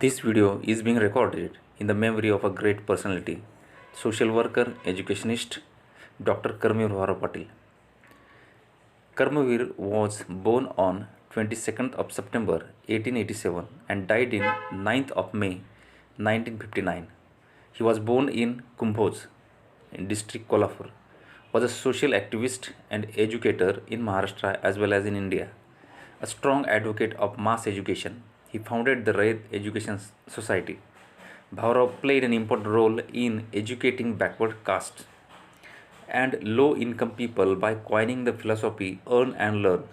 This video is being recorded in the memory of a great personality, social worker, educationist, Dr. Karmveer Bhaurav Patil. Karmveer was born on 22nd of September 1887 and died in 9th of May 1959. He was born in Kumbhoj, in district Kolhapur, was a social activist and educator in Maharashtra as well as in India. A strong advocate of mass education, he founded the Rayat Education Society. Bhaurav played an important role in educating backward castes and low income people by coining the philosophy earn and learn.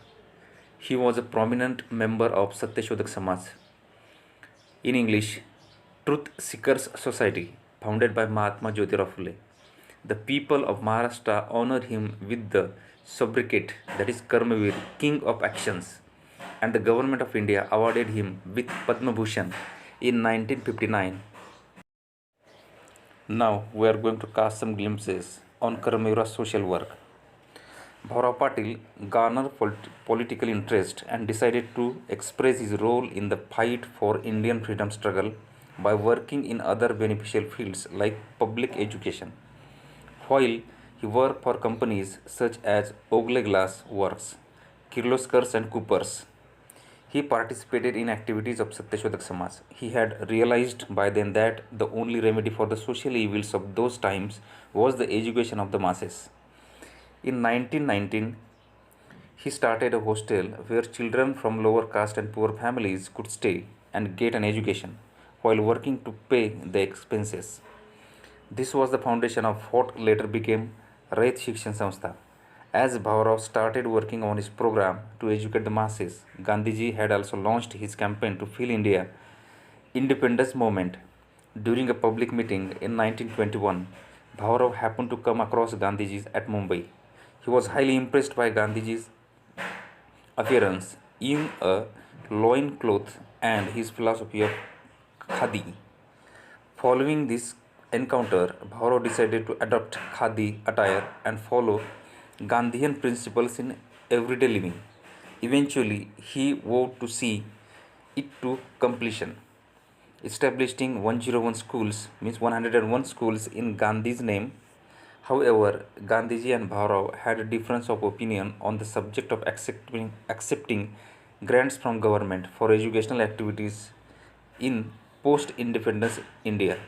He was a prominent member of Satyashodhak Samaj, in English, Truth Seekers Society, founded by Mahatma Jyotirao Phule. The people of Maharashtra honor him with the sobriquet that is Karmveer, King of Actions, and the government of India awarded him with Padma Bhushan in 1959. Now we are going to cast some glimpses on Karmveer's social work. Bhaurav Patil garnered political interest and decided to express his role in the fight for Indian freedom struggle by working in other beneficial fields like public education. While he worked for companies such as Ogle Glass Works, Kirloskars and Coopers, he participated in activities of Satyashodhak Samaj. He had realized by then that the only remedy for the social evils of those times was the education of the masses. In 1919, he started a hostel where children from lower caste and poor families could stay and get an education while working to pay the expenses. This was the foundation of what later became Rayat Shikshan Samstha. As Bhaurav started working on his program to educate the masses, Gandhiji had also launched his campaign to fill India independence movement. During a public meeting in 1921, Bhaurav happened to come across Gandhiji at Mumbai. He was highly impressed by Gandhiji's appearance in a loin cloth and his philosophy of khadi. Following this encounter, Bhaurav decided to adopt khadi attire and follow Gandhian principles in everyday living. Eventually, he vowed to see it to completion, establishing 101 schools, means 101 schools in Gandhi's name. However, Gandhiji and Bhaurav had a difference of opinion on the subject of accepting grants from government for educational activities in post-independence India.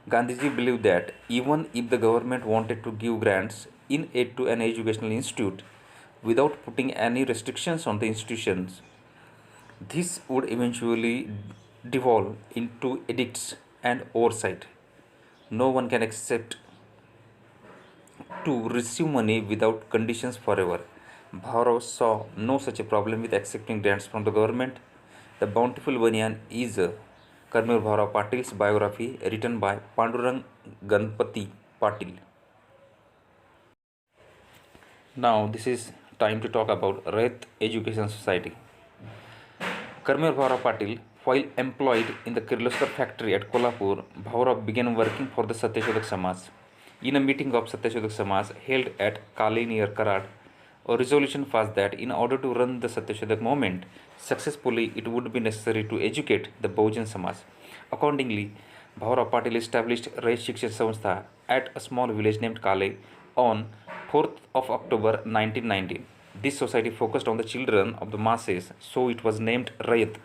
Gandhiji believed that even if the government wanted to give grants in aid to an educational institute without putting any restrictions on the institutions, this would eventually devolve into edicts and oversight. No one can accept to receive money without conditions forever. Bhaurav saw no such a problem with accepting grants from the government. The Bountiful Banyan is Karmveer Bhaurav Patil's biography written by Pandurang Ganpati Patil. Now this is time to talk about Rayat Education Society. Karmveer Bhaurav Patil, while employed in the Kirloskar factory at Kolhapur, Bhaurav began working for the Satyashodhak Samaj. In a meeting of Satyashodhak Samaj held at Kale near Karad, a resolution passed that in order to run the Satyashodhak movement successfully, it would be necessary to educate the Bahujan Samaj. Accordingly, Bhaurav Patil established Rayat Shikshan Samstha at a small village named Kale on 4th of October 1919. This society focused on the children of the masses, so it was named Rayat,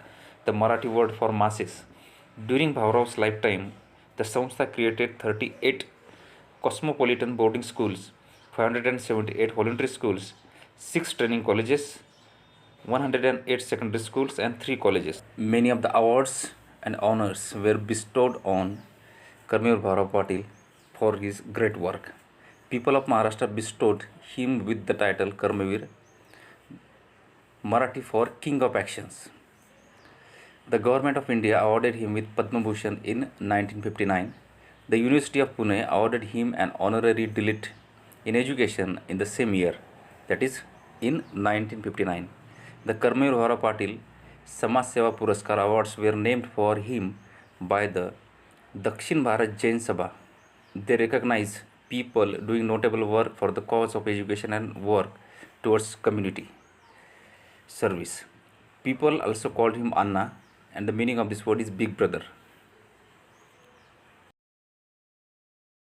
the Marathi word for masses. During Bhaurav's lifetime, the Samstha created 38 cosmopolitan boarding schools, 578 voluntary schools, 6 training colleges, 108 secondary schools, and 3 colleges. Many of the awards and honors were bestowed on Karmveer Bhaurav Patil for his great work. People of Maharashtra bestowed him with the title Karmveer, Marathi for King of Actions. The government of India awarded him with Padma Bhushan in 1959. The University of Pune awarded him an honorary DLit in education in the same year, that is in 1959. The Karmveer Bhaurav Patil Samaj Seva Puraskar awards were named for him by the Dakshin Bharat Jain Sabha. They recognize people doing notable work for the cause of education and work towards community service. People also called him Anna and the meaning of this word is big brother.